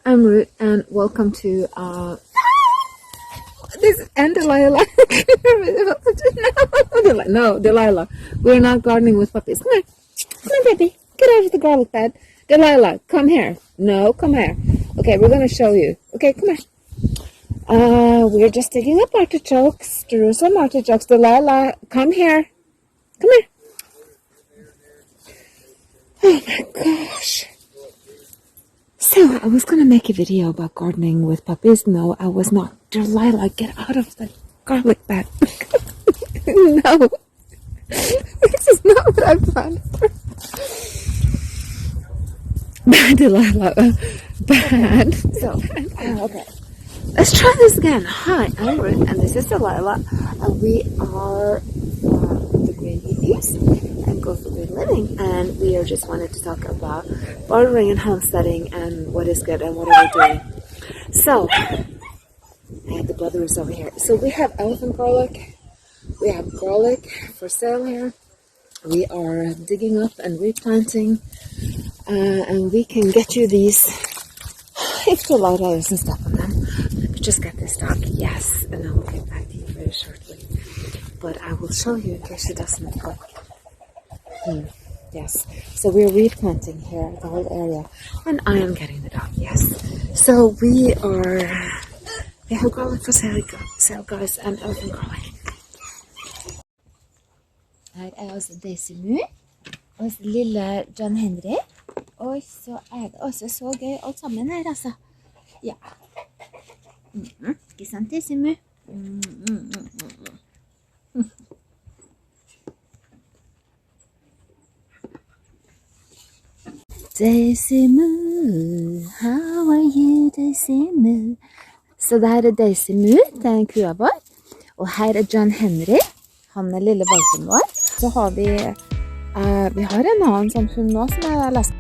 I'm Ruth, and welcome to this and Delilah. No, Delilah. We're not gardening with puppies. Come here, baby. Get out of the garlic bed. Delilah, come here. No, come here. Okay, we're gonna show you. Okay, come here. We're just digging up artichokes. Jerusalem artichokes. Delilah, come here. Come here. Oh my gosh. So, I was going to make a video about gardening with puppies. No, I was not. Delilah, get out of the garlic bed. No. This is not what I planned for. Bad, Delilah. Bad. So, okay. Let's try this again. Hi, I'm Ruth, and this is Delilah. And we are the GreenHippies and GoForGreenLiving, and we are just wanted to talk about bartering and homesteading and what is good and what are we doing. So, the brother is over here. So we have elephant garlic. We have garlic for sale here. We are digging up and replanting, and we can get you these if the light doesn't step on them. Let me just get this dog. Yes, and I will get back to you very shortly. But I will show you in case it doesn't work. Yes, so we're replanting here the whole area, and I am getting the dog. Yes, so we have garlic for sale, guys, and elephant garlic. Her også Daisy Moo, og lille John Henry, og så det også så gøy alt sammen her, altså. Ja. Ikke sant, Daisy Moo? Daisy Moo, how are you, Daisy Moo? Så det her Daisy Moo, det kua vår. Og her John Henry, han lille valpen vår. Så har vi har en annen sånn hund nå som lest.